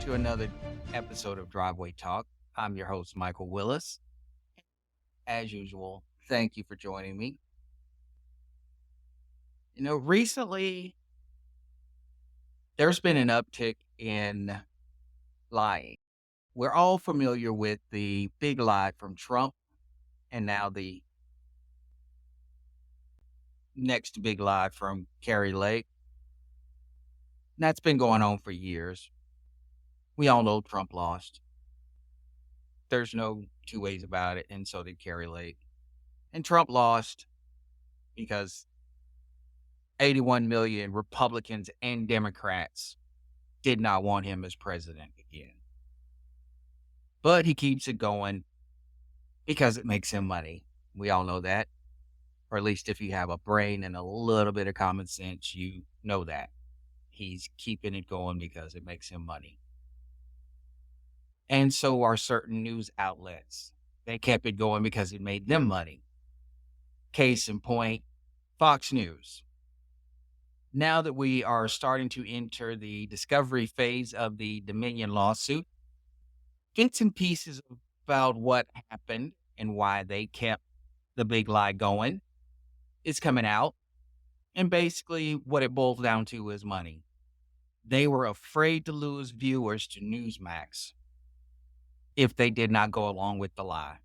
to another episode of Driveway Talk. I'm your host, Michael Willis. As usual, thank you for joining me. Recently there's been an uptick in lying. We're all familiar with the big lie from Trump and now the next big lie from Carrie Lake. That's been going on for years. We all know Trump lost. There's no two ways about it, and so did Carrie Lake. And Trump lost because 81 million Republicans and Democrats did not want him as president again. But he keeps it going because it makes him money. We all know that. Or at least if you have a brain and a little bit of common sense, you know that. He's keeping it going because it makes him money. And so are certain news outlets. They kept it going because it made them money. Case in point, Fox News. Now that we are starting to enter the discovery phase of the Dominion lawsuit, bits and pieces about what happened and why they kept the big lie going is coming out. And basically what it boils down to is money. They were afraid to lose viewers to Newsmax if they did not go along with the lie.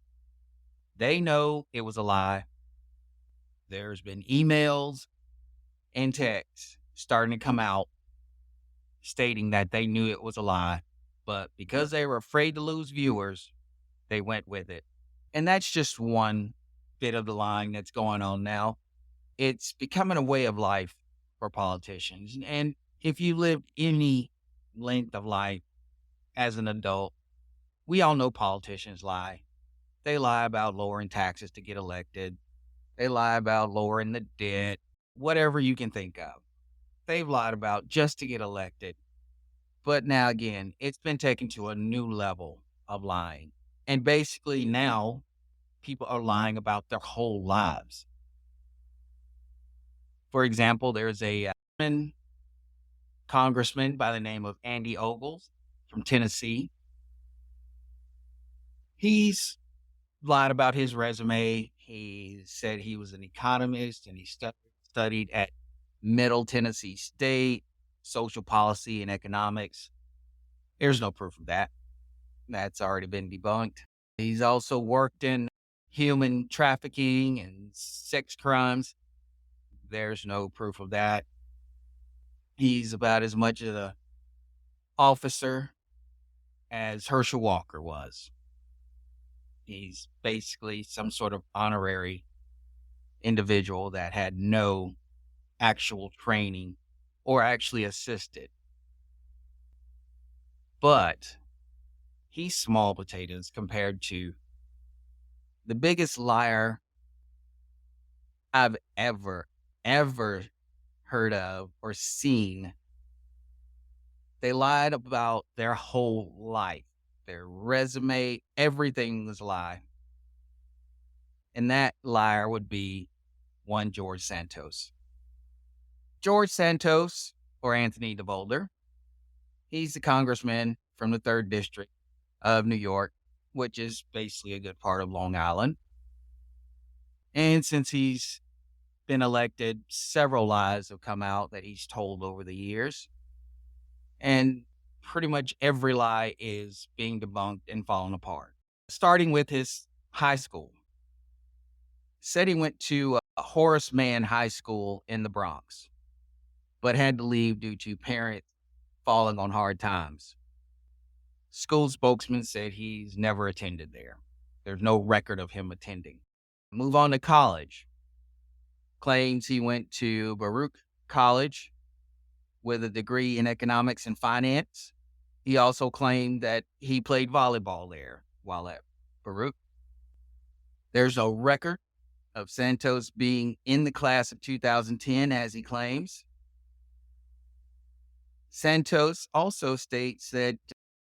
They know it was a lie. There's been emails and texts starting to come out stating that they knew it was a lie, but because they were afraid to lose viewers, they went with it. And that's just one bit of the lying that's going on now. It's becoming a way of life for politicians. And if you lived any length of life as an adult, we all know politicians lie. They lie about lowering taxes to get elected. They lie about lowering the debt, whatever you can think of. They've lied about just to get elected. But now again, it's been taken to a new level of lying. And basically now people are lying about their whole lives. For example, there's a congressman by the name of Andy Ogles from Tennessee. He's lied about his resume. He said he was an economist and he studied at Middle Tennessee State, social policy and economics. There's no proof of that. That's already been debunked. He's also worked in human trafficking and sex crimes. There's no proof of that. He's about as much of an officer as Herschel Walker was. He's basically some sort of honorary individual that had no actual training or actually assisted. But he's small potatoes compared to the biggest liar I've ever heard of or seen. They lied about their whole life, their resume, everything was a lie. And that liar would be one George Santos. George Santos, or Anthony Devolder, he's the congressman from the 3rd District of New York, which is basically a good part of Long Island. And since he's been elected, several lies have come out that he's told over the years. And pretty much every lie is being debunked and falling apart. Starting with his high school. Said he went to a Horace Mann High School in the Bronx, but had to leave due to parents falling on hard times. School spokesman said he's never attended there. There's no record of him attending. Move on to college. Claims he went to Baruch College with a degree in economics and finance. He also claimed that he played volleyball there while at Baruch. There's no record of Santos being in the class of 2010, as he claims. Santos also states that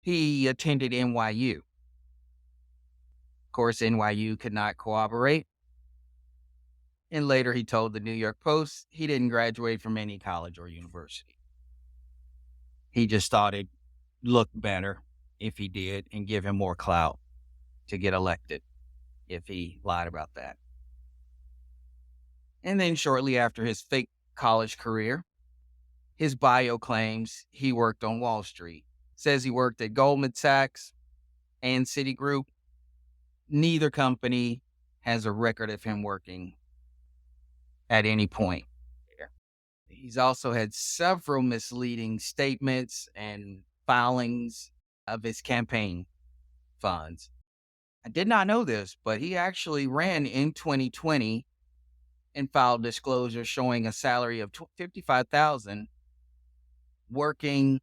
he attended NYU. Of course, NYU could not corroborate. And later he told the New York Post he didn't graduate from any college or university. He just started look better if he did and give him more clout to get elected if he lied about that. And then shortly after his fake college career, his bio claims he worked on Wall Street. Says he worked at Goldman Sachs and Citigroup. Neither company has a record of him working at any point there. He's also had several misleading statements and filings of his campaign funds. I did not know this, but he actually ran in 2020 and filed disclosure showing a salary of $55,000 working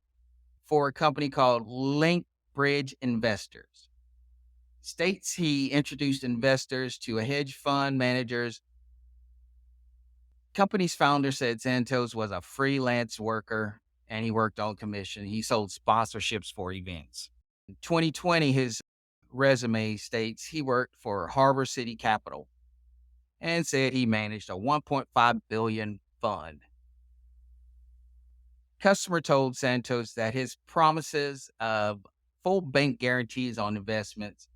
for a company called Link Bridge Investors. States he introduced investors to a hedge fund managers. Company's founder said Santos was a freelance worker and he worked on commission. He sold sponsorships for events. In 2020, his resume states he worked for Harbor City Capital and said he managed a $1.5 billion fund. Customer told Santos that his promises of full bank guarantees on investments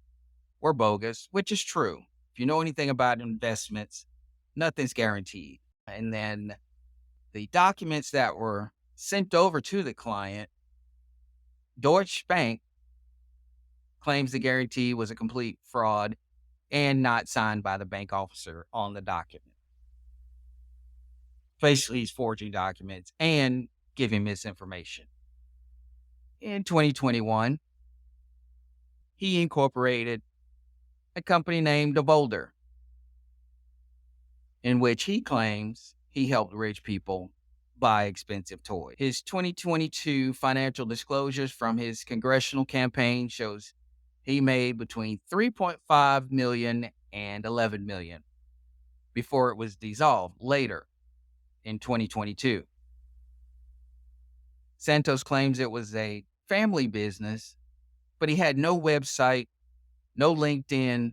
were bogus, which is true. If you know anything about investments, nothing's guaranteed. And then the documents that were sent over to the client, Deutsche Bank claims the guarantee was a complete fraud and not signed by the bank officer on the document. Basically, he's forging documents and giving misinformation. In 2021, he incorporated a company named Devolder, in which he claims he helped rich people buy expensive toys. His 2022 financial disclosures from his congressional campaign shows he made between $3.5 million and $11 million before it was dissolved later in 2022. Santos claims it was a family business, but he had no website, no LinkedIn,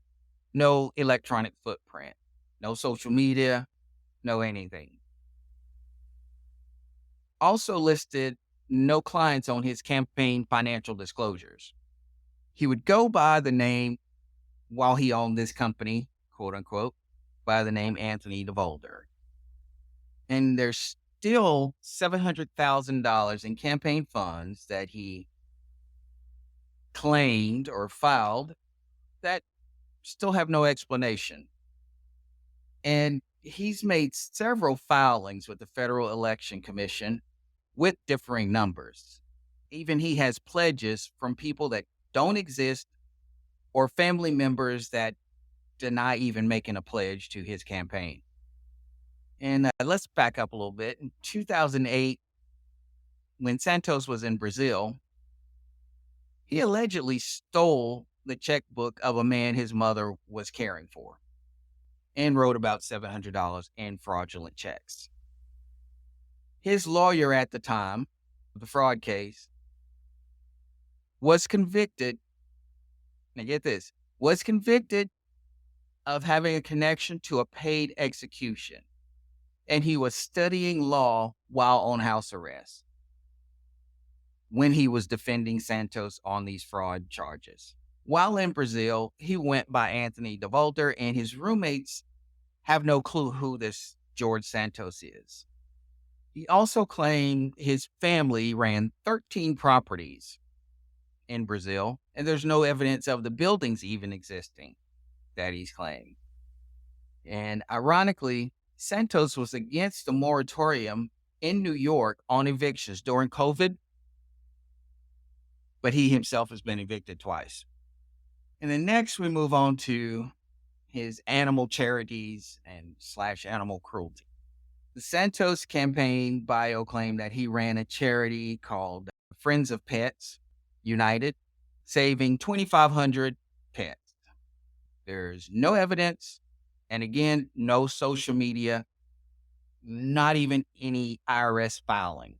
no electronic footprint, no social media, no anything. Also listed no clients on his campaign financial disclosures. He would go by the name, while he owned this company, quote unquote, by the name Anthony Devolder. And there's still $700,000 in campaign funds that he claimed or filed that still have no explanation. And he's made several filings with the Federal Election Commission with differing numbers. Even he has pledges from people that don't exist or family members that deny even making a pledge to his campaign. And let's back up a little bit. In 2008, when Santos was in Brazil, he allegedly stole the checkbook of a man his mother was caring for and wrote about $700 in fraudulent checks. His lawyer at the time of the fraud case was convicted. Now get this, was convicted of having a connection to a paid execution. And he was studying law while on house arrest when he was defending Santos on these fraud charges. While in Brazil, he went by Anthony Devolder, and his roommates have no clue who this George Santos is. He also claimed his family ran 13 properties in Brazil, and there's no evidence of the buildings even existing that he's claimed. And ironically, Santos was against the moratorium in New York on evictions during COVID, but he himself has been evicted twice. And then next we move on to his animal charities and / animal cruelty. The Santos campaign bio claimed that he ran a charity called Friends of Pets United, saving 2,500 pets. There's no evidence, and again, no social media, not even any IRS filing.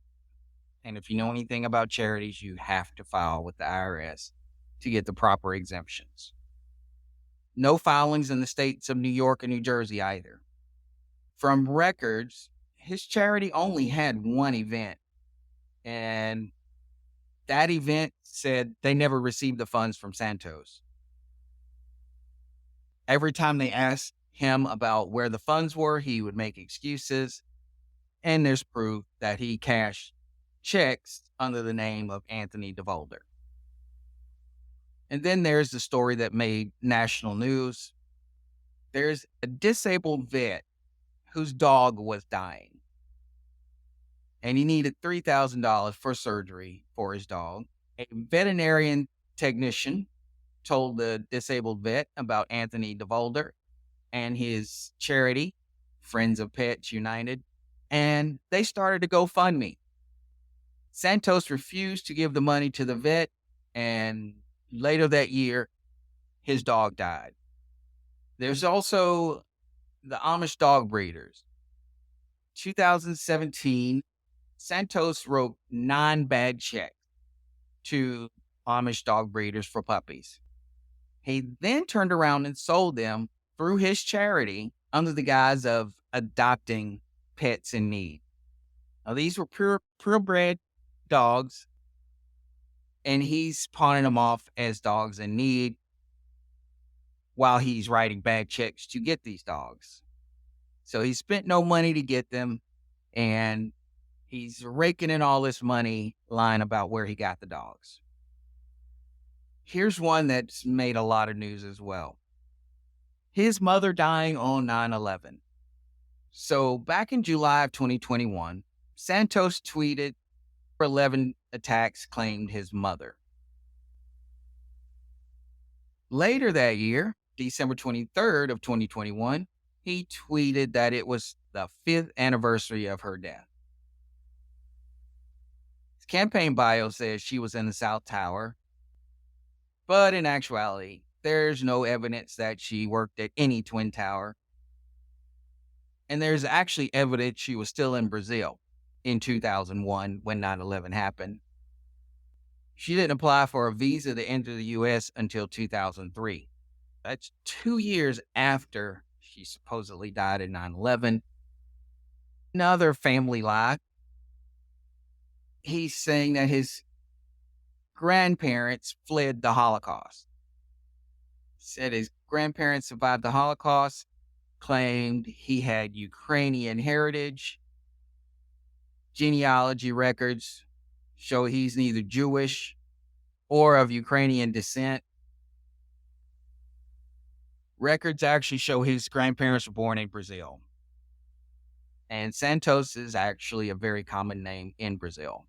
And if you know anything about charities, you have to file with the IRS to get the proper exemptions. No filings in the states of New York and New Jersey either. From records, his charity only had one event, and that event said they never received the funds from Santos. Every time they asked him about where the funds were, he would make excuses. And there's proof that he cashed checks under the name of Anthony Devolder. And then there's the story that made national news. There's a disabled vet whose dog was dying, and he needed $3,000 for surgery for his dog. A veterinarian technician told the disabled vet about Anthony Devolder and his charity, Friends of Pets United, and they started a GoFundMe. Santos refused to give the money to the vet, and later that year, his dog died. There's also the Amish dog breeders. 2017, Santos wrote 9 bad checks to Amish dog breeders for puppies. He then turned around and sold them through his charity under the guise of adopting pets in need. Now, these were purebred dogs, and he's pawning them off as dogs in need while he's writing bad checks to get these dogs. So he spent no money to get them, and he's raking in all this money lying about where he got the dogs. Here's one that's made a lot of news as well. His mother dying on 9/11. So back in July of 2021, Santos tweeted 11 attacks claimed his mother. Later that year, December 23rd of 2021, he tweeted that it was the 5th anniversary of her death. His campaign bio says she was in the South Tower, but in actuality, there's no evidence that she worked at any Twin Tower. And there's actually evidence she was still in Brazil in 2001 when 9/11 happened. She didn't apply for a visa to enter the U.S. until 2003. That's 2 years after she supposedly died in 9/11. Another family lie. He's saying that his grandparents fled the Holocaust. Said his grandparents survived the Holocaust, claimed he had Ukrainian heritage. Genealogy records show he's neither Jewish or of Ukrainian descent. Records actually show his grandparents were born in Brazil. And Santos is actually a very common name in Brazil.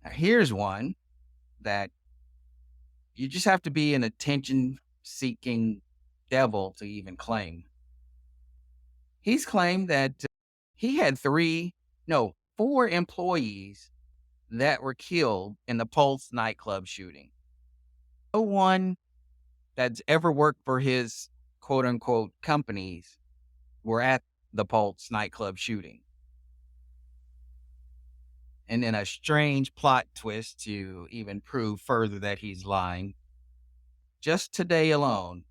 Now, here's one that you just have to be an attention-seeking devil to even claim. He's claimed that he had 4 employees that were killed in the Pulse nightclub shooting. No one that's ever worked for his quote-unquote companies were at the Pulse nightclub shooting. And then a strange plot twist to even prove further that he's lying. Just today alone,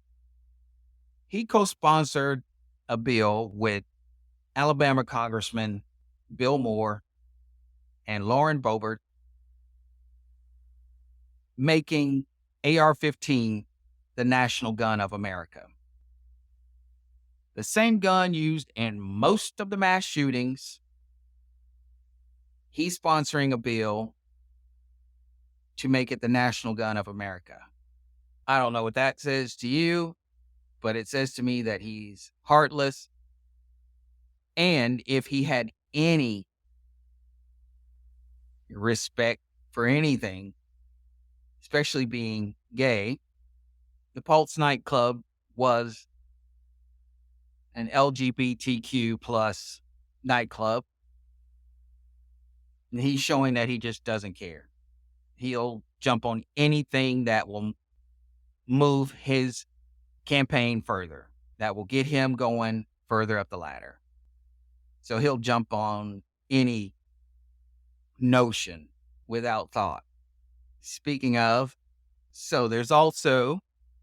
he co-sponsored a bill with Alabama Congressman Bill Moore and Lauren Boebert, making AR-15 the national gun of America. The same gun used in most of the mass shootings. He's sponsoring a bill to make it the national gun of America. I don't know what that says to you, but it says to me that he's heartless. And if he had any respect for anything, especially being gay, the Pulse nightclub was an LGBTQ plus nightclub. And he's showing that he just doesn't care. He'll jump on anything that will move his campaign further, that will get him going further up the ladder. So he'll jump on any notion without thought. Speaking of, so there's also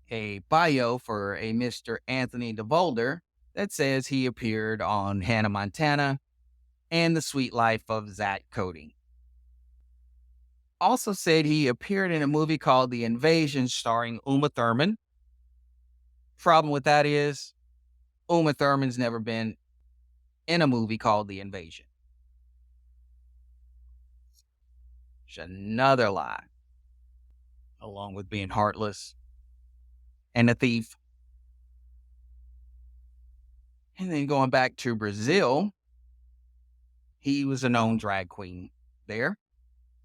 a bio for a Mr. Anthony Devolder that says he appeared on Hannah Montana and The Sweet Life of Zach Cody. Also said he appeared in a movie called The Invasion starring Uma Thurman. Problem with that is Uma Thurman's never been in a movie called The Invasion. It's another lie, along with being heartless and a thief. And then going back to Brazil, he was a known drag queen there.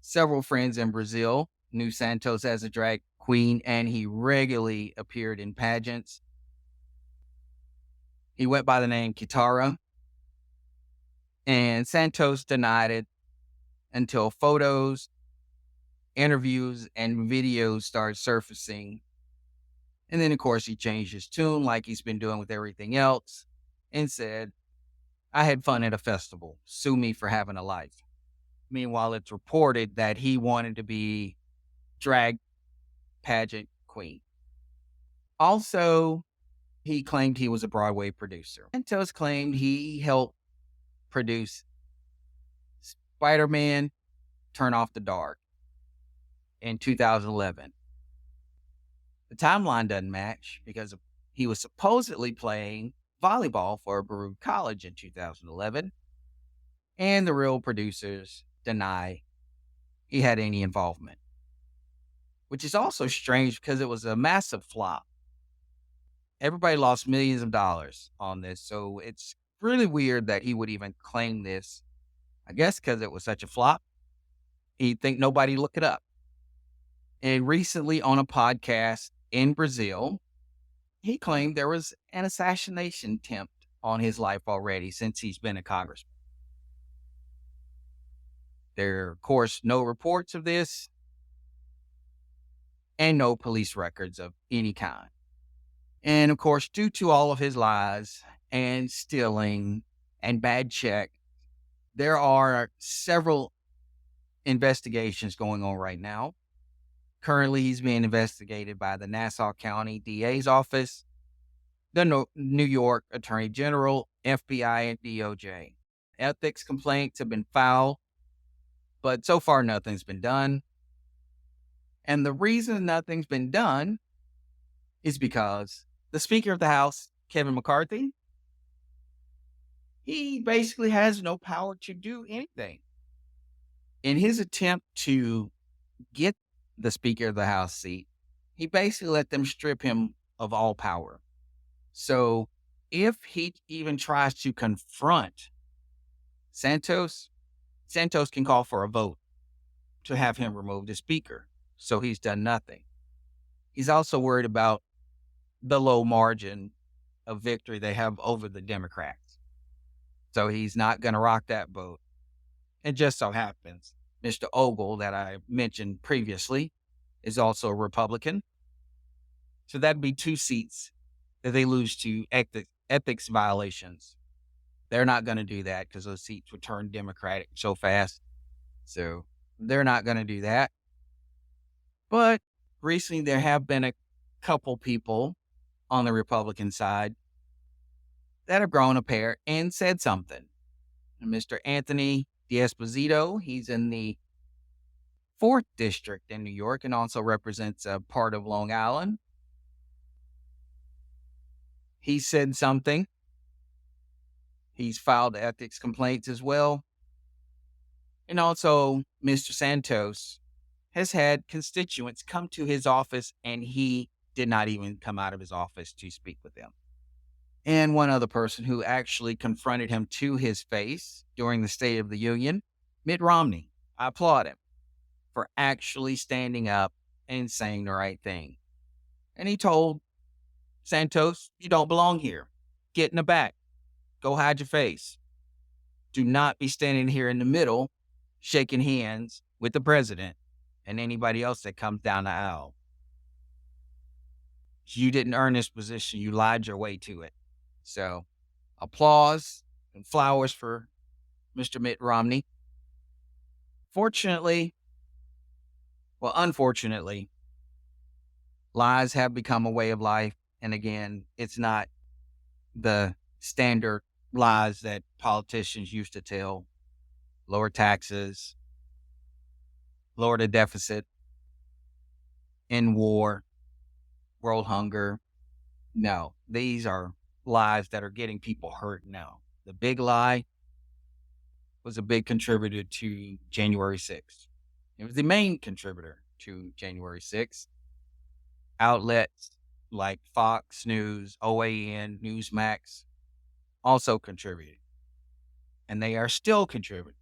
Several friends in Brazil knew Santos as a drag queen, and he regularly appeared in pageants. He went by the name Kitara, and Santos denied it until photos, interviews, and videos started surfacing. And then, of course, he changed his tune like he's been doing with everything else and said, I had fun at a festival. Sue me for having a life. Meanwhile, it's reported that he wanted to be drag pageant queen. Also, he claimed he was a Broadway producer. Santos claimed he helped produce Spider-Man Turn Off the Dark in 2011. The timeline doesn't match because he was supposedly playing volleyball for Baruch College in 2011, and the real producers deny he had any involvement, which is also strange because it was a massive flop. Everybody lost millions of dollars on this, so it's really weird that he would even claim this. I guess because it was such a flop, he'd think nobody look it up. And recently on a podcast in Brazil, he claimed there was an assassination attempt on his life already since he's been a congressman. There are, of course, no reports of this and no police records of any kind. And of course, due to all of his lies and stealing and bad check, there are several investigations going on right now. Currently, he's being investigated by the Nassau County DA's office, the New York Attorney General, FBI, and DOJ. Ethics complaints have been filed, but so far nothing's been done. And the reason nothing's been done is because the Speaker of the House, Kevin McCarthy, he basically has no power to do anything. In his attempt to get the Speaker of the House seat, he basically let them strip him of all power. So if he even tries to confront Santos, Santos can call for a vote to have him removed as Speaker. So he's done nothing. He's also worried about the low margin of victory they have over the Democrats. So he's not going to rock that boat. It just so happens Mr. Ogle, that I mentioned previously, is also a Republican. So that'd be 2 seats that they lose to ethics violations. They're not going to do that because those seats would turn Democratic so fast. So they're not going to do that. But recently there have been a couple people on the Republican side that have grown a pair and said something. And Mr. Anthony D'Esposito, he's in the 4th District in New York and also represents a part of Long Island. He said something. He's filed ethics complaints as well. And also, Mr. Santos has had constituents come to his office and he did not even come out of his office to speak with them. And one other person who actually confronted him to his face during the State of the Union, Mitt Romney. I applaud him for actually standing up and saying the right thing. And he told Santos, you don't belong here. Get in the back. Go hide your face. Do not be standing here in the middle, shaking hands with the president and anybody else that comes down the aisle. You didn't earn this position. You lied your way to it. So, applause and flowers for Mr. Mitt Romney. Unfortunately, lies have become a way of life. And again, it's not the standard lies that politicians used to tell. Lower taxes, lower the deficit, end war, world hunger. No, these are lies that are getting people hurt now. The big lie was a big contributor to January 6th. It was the main contributor to January 6th. Outlets like Fox News, OAN, Newsmax also contributed, and they are still contributing.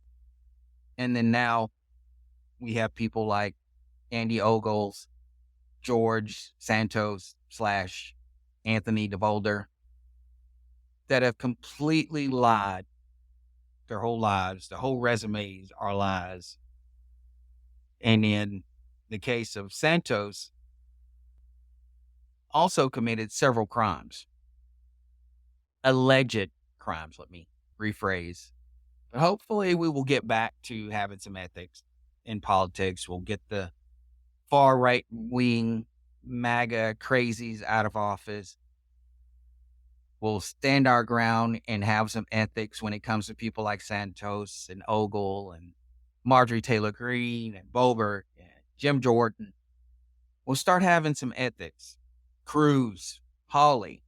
And then now we have people like Andy Ogles, George Santos slash Anthony Devolder that have completely lied their whole lives. The whole resumes are lies. And in the case of Santos, also committed several crimes, alleged crimes. Let me rephrase. But hopefully, we will get back to having some ethics in politics. We'll get the far right wing MAGA crazies out of office. We'll stand our ground and have some ethics when it comes to people like Santos and Ogle and Marjorie Taylor Greene and Boebert and Jim Jordan. We'll start having some ethics. Cruz, Hawley.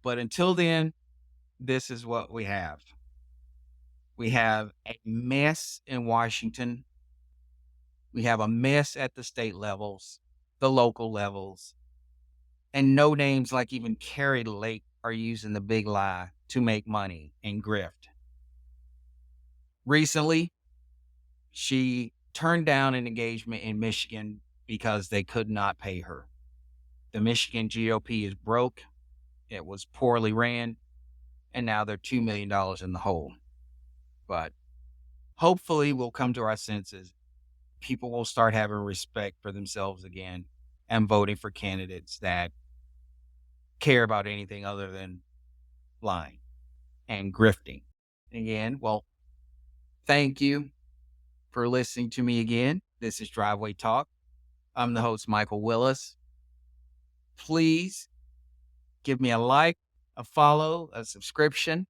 But until then, this is what we have. We have a mess in Washington. We have a mess at the state levels, the local levels, and no names like even Carrie Lake are using the big lie to make money and grift. Recently, she turned down an engagement in Michigan because they could not pay her. The Michigan GOP is broke. It was poorly ran, and now they're $2 million in the hole. But hopefully we'll come to our senses. People will start having respect for themselves again and voting for candidates that care about anything other than lying and grifting. Again, well, thank you for listening to me again. This is Driveway Talk. I'm the host, Michael Willis. Please give me a like, a follow, a subscription,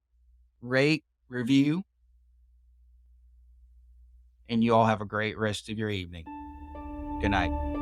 rate, review, and you all have a great rest of your evening. Good night.